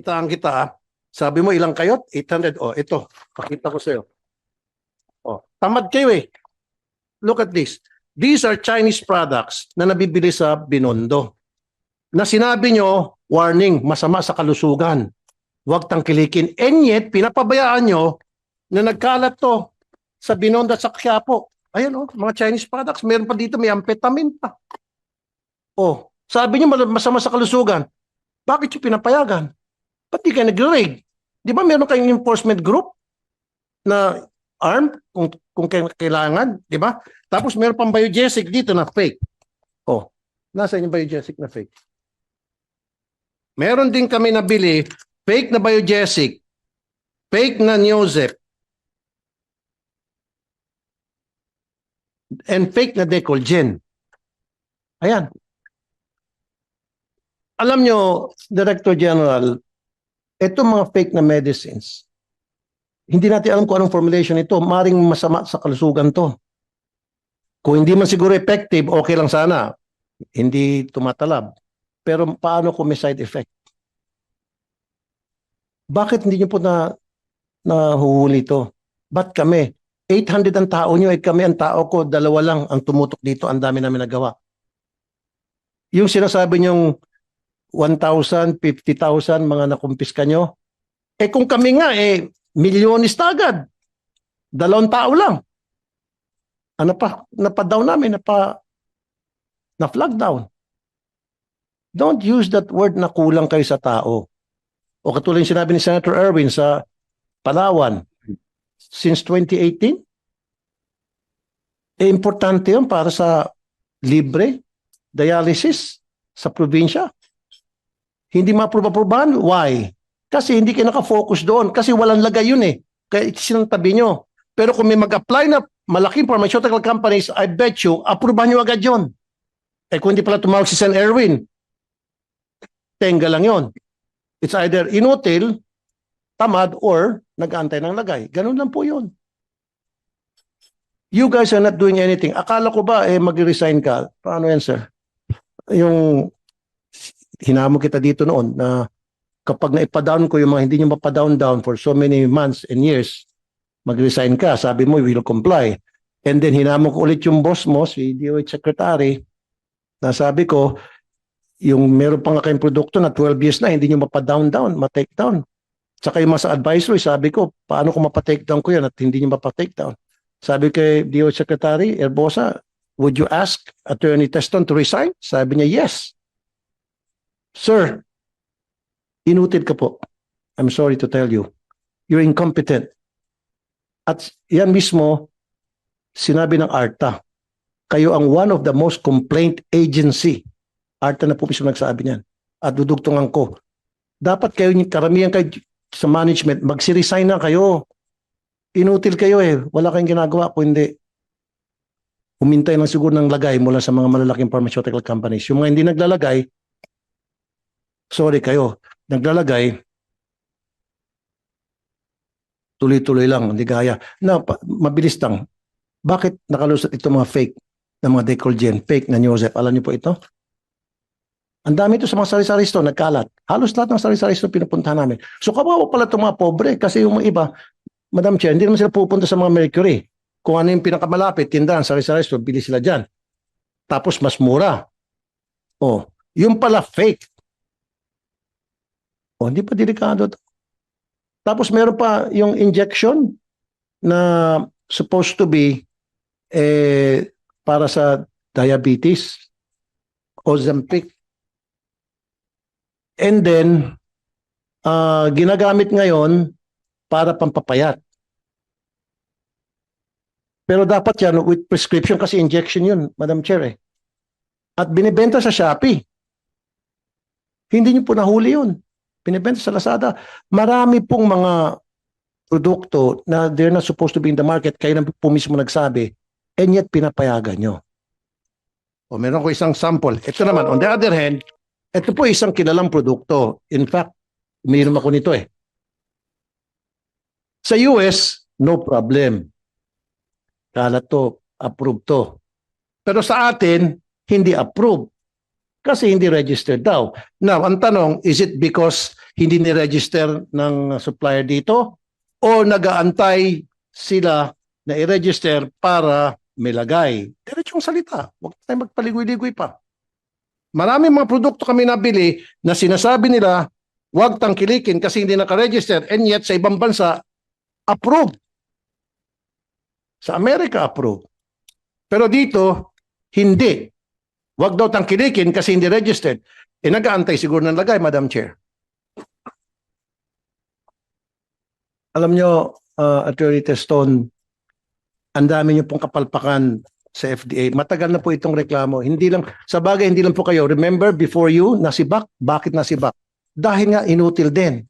Binabantaan kita. Sabi mo ilang kayot? 800. Oh, ito. Pakita ko sa'yo. Oh, tamad kayo eh. Look at this. These are Chinese products na nabibili sa Binondo. Na sinabi nyo, warning, masama sa kalusugan. Huwag tangkilikin. And yet, pinapabayaan nyo na nagkalat to sa Binondo at sa Quiapo. Ayan oh, mga Chinese products. Meron pa dito, may amphetamine pa. Oh, sabi nyo masama sa kalusugan. Bakit yung pinapayagan? Ba't di kayo nag-raid? Di ba meron kayong enforcement group na armed kung kailangan, di ba? Tapos meron pang biogesic dito na fake. Oh, nasa yung biogesic na fake? Meron din kami nabili fake na biogesic, fake na Neozep, and fake na Decolgen. Ayan. Alam nyo, Director General, itong mga fake na medicines, hindi natin alam kung anong formulation ito. Maring masama sa kalusugan to. Kung hindi man siguro effective, okay lang sana. Hindi tumatalab. Pero paano kung may side effect? Bakit hindi nyo po nahuhuli ito? Ba't kami? 800 ang tao nyo, kami ang tao ko, 2 lang ang tumutok dito. Ang dami namin nagawa. Yung sinasabi nyong 1,000, 50,000 mga nakumpiska nyo. Kung kami nga, milyonista agad. 2 tao lang. Ano pa? Napa-down namin, na-flag down. Don't use that word na kulang kayo sa tao. O katulad yung sinabi ni Senator Erwin sa Palawan, since 2018, importante yun para sa libre dialysis sa probinsya. Hindi ma-approve-approvean. Why? Kasi hindi kayo nakafocus doon. Kasi walang lagay yun eh. Kaya sinantabi nyo. Pero kung may mag-apply na malaking pharmaceutical companies, I bet you, approvean nyo agad yun. Kung hindi pala tumawag si Sen. Erwin, tenga lang yun. It's either inutil, tamad, or nag-aantay ng lagay. Ganun lang po yun. You guys are not doing anything. Akala ko ba mag-resign ka? Paano yan, sir? Yung hinamo kita dito noon na kapag naipa-down ko yung mga hindi nyo mapa-down for so many months and years, mag-resign ka. Sabi mo, we will comply. And then hinamo ko ulit yung boss mo, si DOH Secretary, na sabi ko, yung meron pang kayong produkto na 12 years na, hindi nyo mapa-down, ma-take down. Tsaka yung mga sa advisory, sabi ko, paano ko mapa-take down ko yan at hindi nyo mapa-take down? Sabi kay DOH Secretary, Erbosa, would you ask Attorney Teston to resign? Sabi niya, yes. Sir, inutil ka po. I'm sorry to tell you. You're incompetent. At yan mismo, sinabi ng ARTA, kayo ang one of the most complaint agency. ARTA na po mismo nagsabi niyan. At dudugtungan ko. Dapat kayo, karamihan kayo sa management, magsi-resign na kayo. Inutil kayo eh. Wala kayong ginagawa kung hindi. Humintay lang siguro ng lagay mula sa mga malalaking pharmaceutical companies. Yung mga hindi naglalagay, sorry kayo, naglalagay, tuloy-tuloy lang, hindi gaya. Na, mabilis lang. Bakit nakalusot ito mga fake na mga Decolgen, fake na Neozep? Alam niyo po ito? Ang dami ito sa mga sari-sari store, nagkalat. Halos lahat ng sari-sari store pinupuntahan namin. So kawawa pala itong mga pobre kasi yung mga iba, Madam Chair, hindi naman sila pupunta sa mga Mercury. Kung ano yung pinakamalapit, tindahan, sari-sari store, bili sila dyan. Tapos mas mura. Oh, yung pala fake. Oh, hindi pa delikado. Tapos meron pa yung injection na supposed to be para sa diabetes, Ozempic. And then, ginagamit ngayon para pampapayat. Pero dapat yan with prescription kasi injection yun, Madam Chair eh. At binibenta sa Shopee. Hindi nyo po nahuli yun. Binibenta sa Lazada. Marami pong mga produkto na they're not supposed to be in the market. Kayo na po mismo nagsabi. And yet pinapayagan nyo. O meron ko isang sample. Ito naman, on the other hand, ito po isang kilalang produkto. In fact, umiinom ako nito eh. Sa US, no problem. Kala to, approved to. Pero sa atin, hindi approved. kasi hindi registered daw. Now, ang tanong, is it because hindi ni-register ng supplier dito o nag-aantay sila na i-register para may lagay? Diretsong salita. Huwag tayo magpaligoy-ligoy pa. Maraming mga produkto kami nabili na sinasabi nila huwag tangkilikin kasi hindi naka-register, and yet sa ibang bansa, approved. Sa Amerika, approved. Pero dito, hindi. Huwag daw tangkilikin kasi hindi registered. Nag-aantay siguro ng lagay, Madam Chair. Alam nyo, Attorney Teston, ang dami nyo pong kapalpakan sa FDA. Matagal na po itong reklamo. Hindi lang, sa bagay, hindi lang po kayo. Remember, before you, nasibak. Bakit nasibak? Dahil nga, inutil din.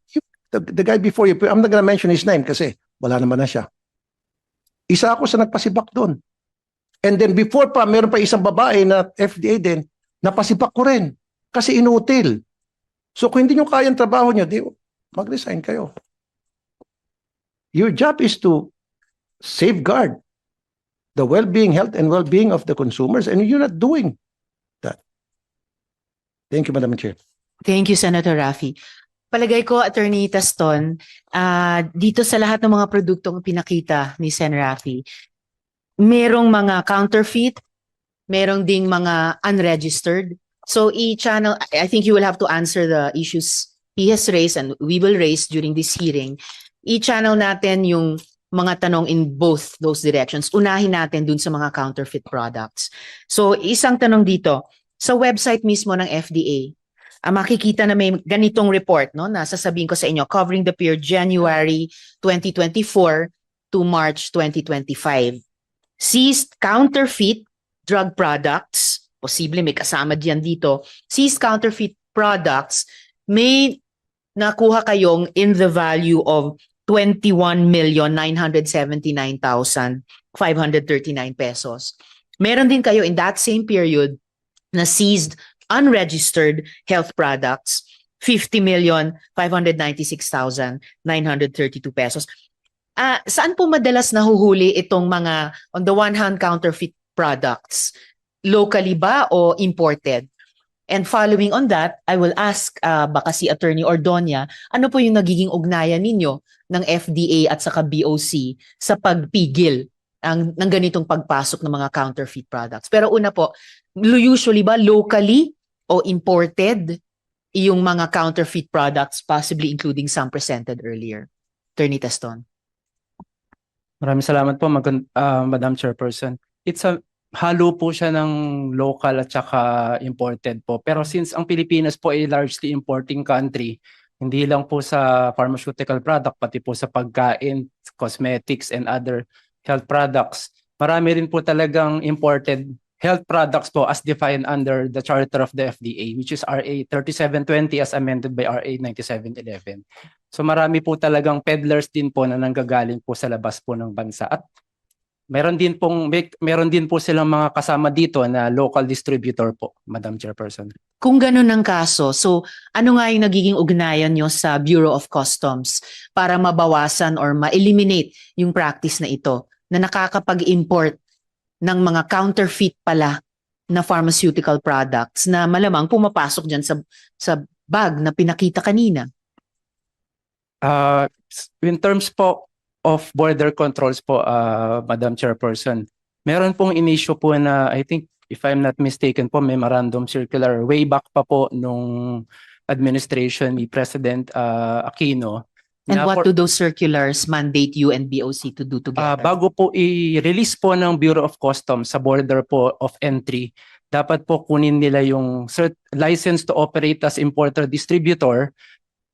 The guy before you, I'm not gonna mention his name kasi wala naman na siya. Isa ako sa nagpasibak doon. And then before pa, meron pa isang babae na FDA din, napasibak ko rin. Kasi inutil. So kung hindi nyo kayang trabaho nyo, di, mag-resign kayo. Your job is to safeguard the well-being, health and well-being of the consumers, and you're not doing that. Thank you, Madam Chair. Thank you, Senator Raffy. Palagay ko, Attorney Taston, dito sa lahat ng mga produktong pinakita ni Sen. Raffy, merong mga counterfeit, merong ding mga unregistered. So i-channel, I think you will have to answer the issues he has raised and we will raise during this hearing. I-channel natin yung mga tanong in both those directions. Unahin natin dun sa mga counterfeit products. So isang tanong dito, sa website mismo ng FDA, makikita na may ganitong report, no, na sasabihin ko sa inyo, covering the period January 2024 to March 2025. Seized counterfeit drug products, posible may kasama diyan dito, seized counterfeit products, may nakuha kayong in the value of 21,979,539 pesos. Meron din kayo in that same period na seized unregistered health products, 50,596,932 pesos. Saan po madalas nahuhuli itong mga, on the one hand, counterfeit products? Locally ba o imported? And following on that, I will ask baka si Attorney Ordonia, ano po yung nagiging ugnayan ninyo ng FDA at saka BOC sa pagpigil ng ganitong pagpasok ng mga counterfeit products? Pero una po, usually ba locally o imported yung mga counterfeit products, possibly including some presented earlier? Attorney Teston. Maraming salamat po, Madam Chairperson. Halo po siya ng local at saka imported po. Pero since ang Pilipinas po ay largely importing country, hindi lang po sa pharmaceutical product, pati po sa pagkain, cosmetics, and other health products, marami rin po talagang imported health products po as defined under the charter of the FDA, which is RA 3720 as amended by RA 9711. So marami po talagang peddlers din po na nanggagaling po sa labas po ng bansa. At meron din po silang mga kasama dito na local distributor po, Madam Chairperson. Kung ganun ang kaso, so ano nga yung nagiging ugnayan nyo sa Bureau of Customs para mabawasan or ma-eliminate yung practice na ito na nakakapag-import ng mga counterfeit pala na pharmaceutical products na malamang pumapasok dyan sa bag na pinakita kanina? In terms po of border controls po, Madam Chairperson, meron pong inisyo po na, I think, if I'm not mistaken po, memorandum circular way back pa po nung administration ni President Aquino. And what do those circulars mandate you and BOC to do together? Bago po i-release po ng Bureau of Customs sa border po of entry, dapat po kunin nila yung license to operate as importer-distributor.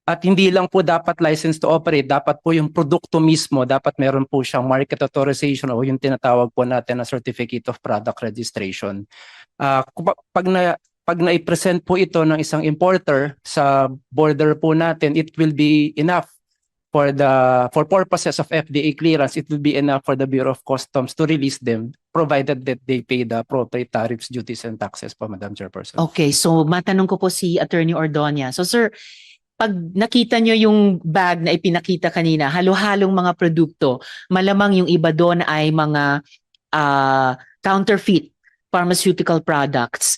At hindi lang po dapat license to operate, dapat po yung produkto mismo, dapat meron po siyang market authorization o yung tinatawag po natin na Certificate of Product Registration. Pag na-present po ito ng isang importer sa border po natin, it will be enough for purposes of FDA clearance. It will be enough for the Bureau of Customs to release them, provided that they pay the appropriate tariffs, duties, and taxes po, Madam Chairperson. Okay, so matanong ko po si Attorney Ordonia. So sir, pag nakita nyo yung bag na ipinakita kanina, halo-halong mga produkto, malamang yung iba doon ay mga counterfeit pharmaceutical products.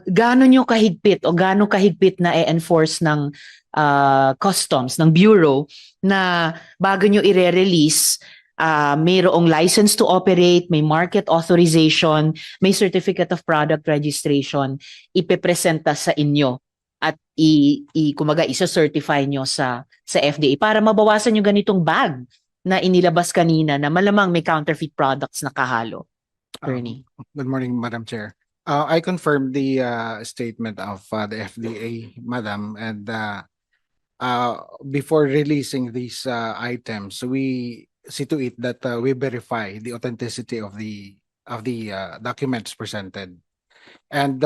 gaano nyo kahigpit o gaano kahigpit na i-enforce ng customs, ng bureau na bago nyo i-release, mayroong license to operate, may market authorization, may certificate of product registration, ipepresenta sa inyo at kumaga isa-certify nyo sa FDA para mabawasan yung ganitong bag na inilabas kanina na malamang may counterfeit products na kahalo. Attorney. Good morning, Madam Chair. I confirm the statement of the FDA, Madam, and before releasing these items, we see to it that we verify the authenticity of the documents presented. And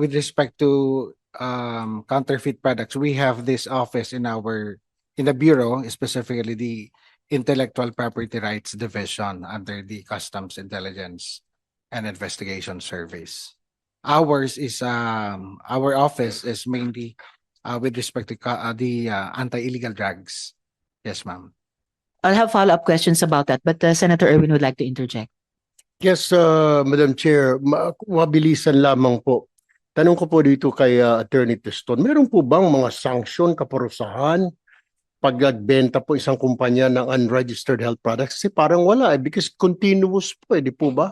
with respect to counterfeit products, we have this office in the Bureau, specifically the Intellectual Property Rights Division under the Customs Intelligence and Investigation Service. Our office is mainly with respect to the anti-illegal drugs. Yes, ma'am. I'll have follow-up questions about that, but Senator Erwin would like to interject. Yes, Madam Chair, mabilisan lamang po. Tanong ko po dito kay Attorney Teston, meron po bang mga sanction, kaparusahan pag nagbenta po isang kumpanya ng unregistered health products? Kasi parang wala because continuous po di po ba?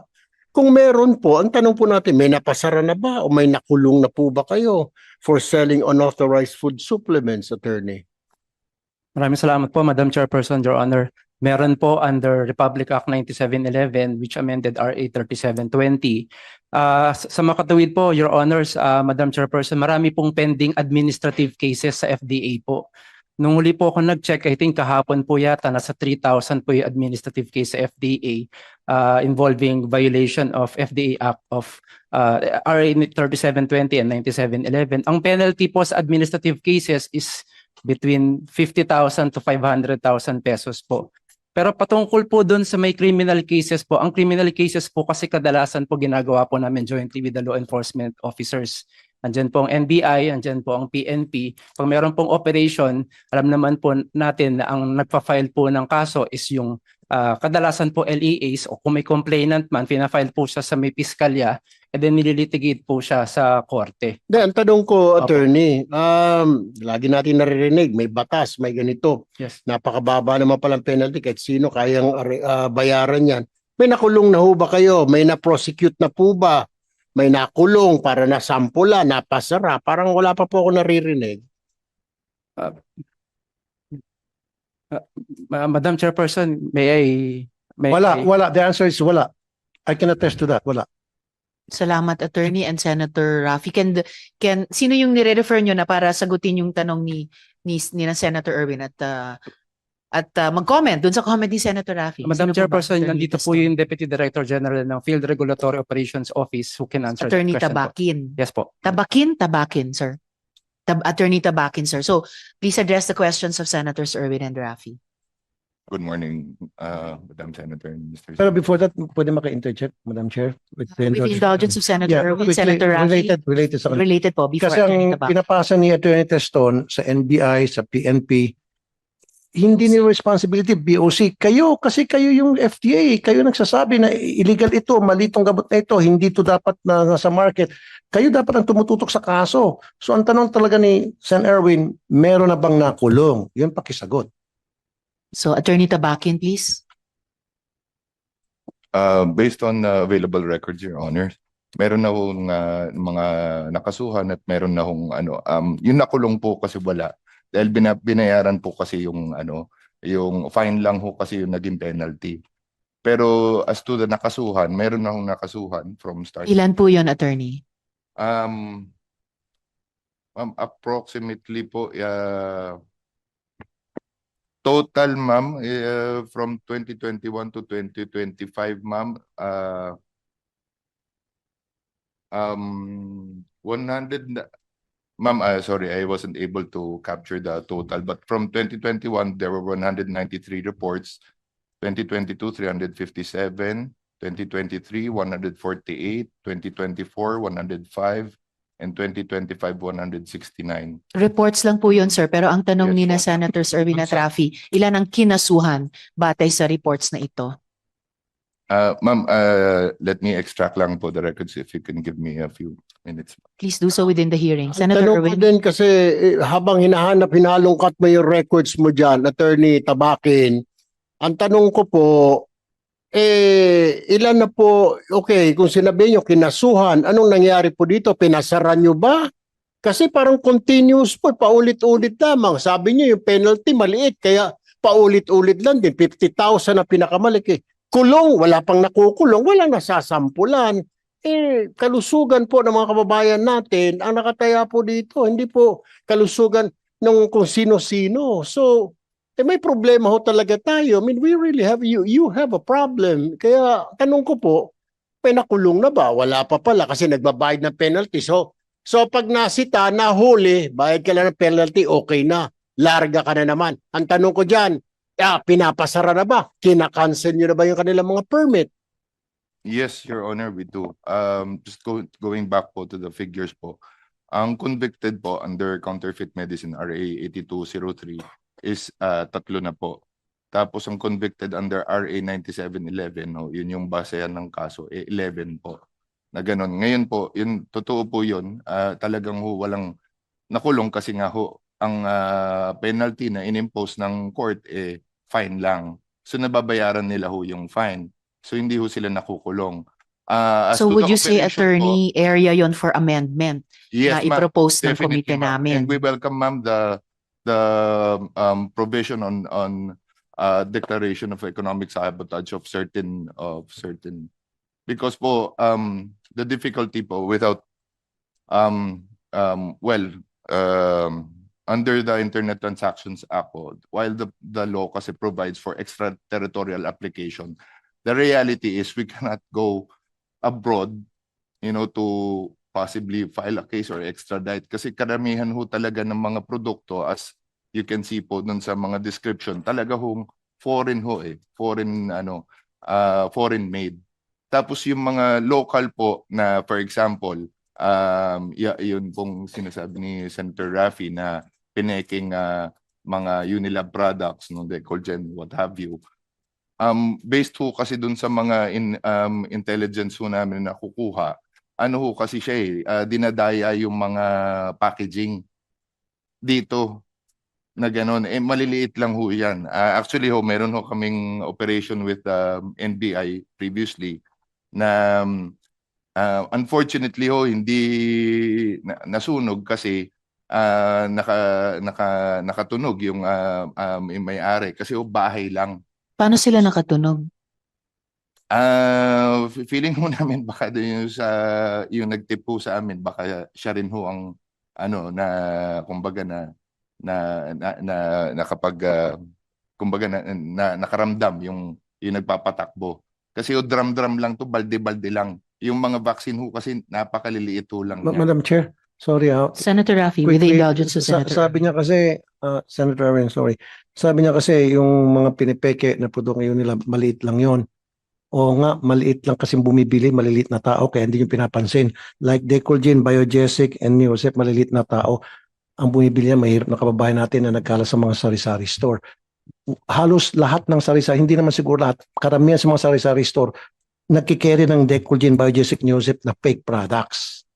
Kung meron po, ang tanong po natin, may napasara na ba o may nakulong na po ba kayo for selling unauthorized food supplements, Attorney? Maraming salamat po, Madam Chairperson, Your Honor. Meron po under Republic Act 9711 which amended RA 3720. Sa makatuwid po, Your Honors, Madam Chairperson, marami pong pending administrative cases sa FDA po. Nung huli po ako nag-check, I think kahapon po yata, nasa 3,000 po yung administrative case sa FDA involving violation of FDA Act of RA 3720 and 9711. Ang penalty po sa administrative cases is between 50,000 to 500,000 pesos po. Pero patungkol po doon sa may criminal cases po, ang criminal cases po kasi kadalasan po ginagawa po namin jointly with the law enforcement officers. Andyan po ang NBI, andyan po ang PNP. Pag meron pong operation, alam naman po natin na ang nagpa-file po ng kaso is yung kadalasan po LEAs o kung may complainant man, fina-file po siya sa may piskalya and then nililitigate po siya sa korte. Ang tanong ko, Attorney, lagi natin naririnig, may batas, may ganito. Yes. Napakababa naman palang penalty kahit sino kayang bayaran yan. May nakulong na ho ba kayo? May na-prosecute na po ba? May nakulong para nasampula, napasara? Parang wala pa po ako naririnig. Madam Chairperson, may Wala. The answer is wala. I can attest to that. Wala. Salamat, Attorney and Senator Raffy. Sino yung nire-refer nyo na para sagutin yung tanong ni na Senator Erwin at mag-comment dun sa comment ni Senator Raffy? Madam Sino po ba? Chairperson, Attorney nandito po Teston. yung Deputy Director General ng Field Regulatory Operations Office who can answer Attorney the question po. Tabakin. Yes po. Tabakin, sir. Attorney Tabakin, sir. So, please address the questions of Senators Erwin and Raffy. Good morning, Madam Senator and Mr. Pero before that, pwede maka-interject, Madam Chair? With the With the indulgence of Senator Yeah, Erwin, quickly, Senator Raffy. related sa Related po, before Kasi Attorney ang Tabakin. pinapasa ni Attorney Teston sa NBI, sa PNP, hindi ni responsibility BOC. Kayo, kasi kayo yung FDA, kayo nagsasabi na illegal ito, mali itong gamot na ito, hindi ito dapat na nasa market. Kayo dapat ang tumututok sa kaso. So ang tanong talaga ni Sen. Erwin, meron na bang nakulong? Yun pakisagot. So, Attorney Tabakin, please. Based on available records, Your Honor, meron na hong mga nakasuhan at meron na hong yung nakulong po kasi wala. Dahil binayaran po kasi yung yung fine lang ho kasi yung naging penalty. Pero as to the nakasuhan, meron na hong nakasuhan from start. Ilan po yon, Attorney? Approximately po total, ma'am, from 2021 to 2025, ma'am, 100, ma'am, sorry, I wasn't able to capture the total, but from 2021, there were 193 reports, 2022, 357, 2023, 148, 2024, 105, and 2025, 169. Reports lang po yun, sir. Pero ang tanong Yes, ni na po. Senators Erwin at Raffy, ilan ang kinasuhan batay sa reports na ito? Ma'am, let me extract lang po the records if you can give me a few minutes. Please do so within the hearing. Ang Senator tanong ko Erwin. din kasi habang hinahanap, hinalungkat mo yung records mo dyan, Attorney Tabakin, ang tanong ko po, ilan na po, okay, kung sinabi nyo, kinasuhan, anong nangyari po dito? Pinasaran nyo ba? Kasi parang continuous po, paulit-ulit lamang. Sabi nyo yung penalty maliit, kaya paulit-ulit lang din. 50,000 na pinakamalaki. Kulong, wala pang nakukulong, walang nasasampulan. Kalusugan po ng mga kababayan natin ang nakataya po dito. Hindi po kalusugan ng kung sino-sino. So, may problema ho talaga tayo. I mean, we really have, you have a problem. Kaya tanong ko po, pinakulong na ba? Wala pa pala kasi nagbabayad ng penalty. So pag nasita, nahuli, bayad ka lang ng penalty, okay na. Larga ka na naman. Ang tanong ko dyan, pinapasara na ba? Kinakancel nyo na ba yung kanilang mga permit? Yes, Your Honor, we do. Just going back po to the figures po. Ang convicted po under counterfeit medicine RA 8203 is 3 na po. Tapos ang convicted under RA 9711, no, yun yung basehan ng kaso, 11 po. Na ganun. Ngayon po, yun, totoo po yun, talagang walang nakulong kasi nga ho, ang penalty na inimpose ng court, fine lang. So nababayaran nila ho yung fine. So hindi ho sila nakukulong. As So to would the you say, operation po, Attorney, area yon for amendment yes, na ma'am, i-propose ng definitely, komite ma'am. namin? And we welcome, ma'am, the provision on declaration of economic sabotage of certain because po the difficulty po without under the Internet Transactions Act po, while the law kasi provides for extraterritorial application, the reality is we cannot go abroad, you know, to possibly file a case or extradite kasi karamihan ho talaga ng mga produkto, as you can see po dun sa mga description, talaga hong foreign ho foreign made. Tapos yung mga local po na, for example, yun pong sinasabi ni Senator Raffy na pineking mga Unilab products, no, Decolgen, what have you. Based ho kasi dun sa mga intelligence ho namin na kukuha, ano ho kasi siya dinadaya yung mga packaging dito na gano'n. Maliliit lang ho yan. Actually ho, meron ho kaming operation with NBI previously na unfortunately ho, hindi nasunog kasi nakatunog yung may-ari kasi ho, bahay lang. Paano sila nakatunog? Feeling ho namin baka doon yung nagtip po sa amin, baka siya rin ho ang na kumbaga nakapag kumbaga nakaramdam yung nagpapatakbo. Kasi yung drum lang to, balde-balde lang. Yung mga vaccine ho kasi napakaliliit ho lang niya. Madam Chair, sorry Senator Raffy, with the quickly, indulgence of Senator. sabi niya kasi, Senator Erwin, sorry. Sabi niya kasi yung mga pinipeke na produkto yun nila, maliit lang yon. O nga, maliit lang kasi bumibili, maliliit na tao, kaya hindi yung pinapansin. Like Decolgen, Biogesic, and Neosep, maliliit na tao. Ang bumibili niya, mahirap na kababayan natin na nagkala sa mga sari-sari store. Halos lahat ng sari-sari, hindi naman siguro lahat, karamihan sa mga sari-sari store, nagkikerry ng Decolgen, Biogesic, Neosep na fake products.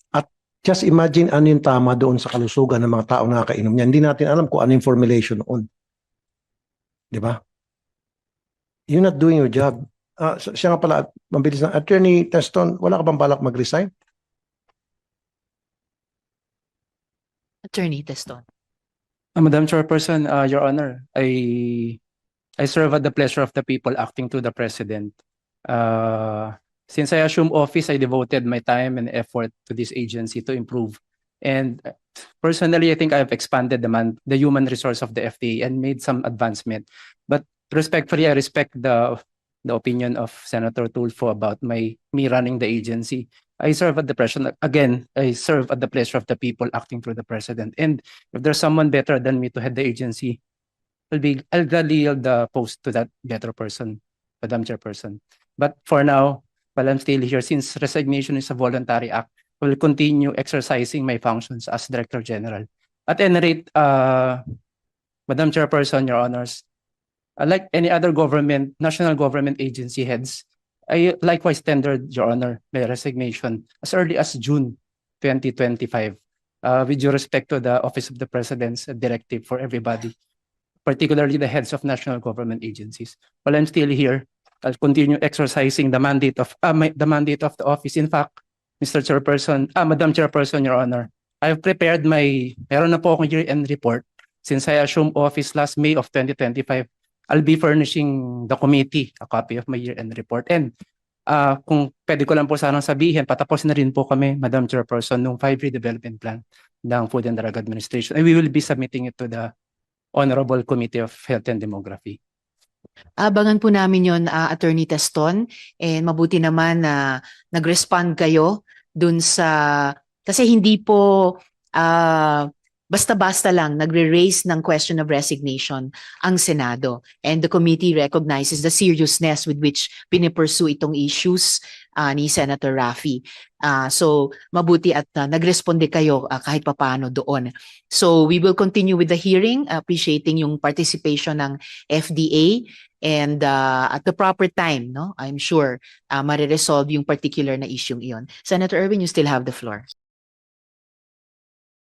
At just imagine ano yung tama doon sa kalusugan ng mga tao na nakakainom niya. Hindi natin alam kung ano yung formulation noon. Di ba? You're not doing your job. Siya nga pala, mabilis na. Attorney Teston, wala ka bang balak mag-resign? Attorney Teston. Madam Chairperson, Your Honor, I serve at the pleasure of the people acting to the President. Since I assumed office, I devoted my time and effort to this agency to improve. And personally, I think I have expanded the human resource of the FDA and made some advancement. But respectfully, I respect the opinion of Senator Tulfo about me running the agency. I serve at the pleasure, again, I serve at the pleasure of the people acting through the President. And if there's someone better than me to head the agency, I'll gladly yield the post to that better person, Madam Chairperson. But for now, while I'm still here, since resignation is a voluntary act, I will continue exercising my functions as Director General. At any rate, Madam Chairperson, Your Honors, like any other government, national government agency heads, I likewise tendered, Your Honor, my resignation as early as June 2025, with due respect to the Office of the President's directive for everybody, particularly the heads of national government agencies. While I'm still here, I'll continue exercising the mandate of the office. In fact, Madam Chairperson, Your Honor, I've prepared meron na po akong year-end report. Since I assumed office last May of 2025, I'll be furnishing the committee a copy of my year-end report. And kung pwede ko lang po sanang sabihin, patapos na rin po kami, Madam Chairperson, ng 5 redevelopment plan ng Food and Drug Administration. And we will be submitting it to the Honorable Committee of Health and Demography. Abangan po namin yon, Attorney Teston, and mabuti naman na nag-respond kayo dun sa, kasi hindi po basta-basta lang nagre-raise ng question of resignation ang Senado, and the committee recognizes the seriousness with which pinipursue itong issues ni Senator Raffy. So mabuti at nagresponde kayo kahit papaano doon. So we will continue with the hearing, appreciating yung participation ng FDA, and at the proper time, no, I'm sure mariresolve yung particular na issue iyon. Senator Erwin, you still have the floor.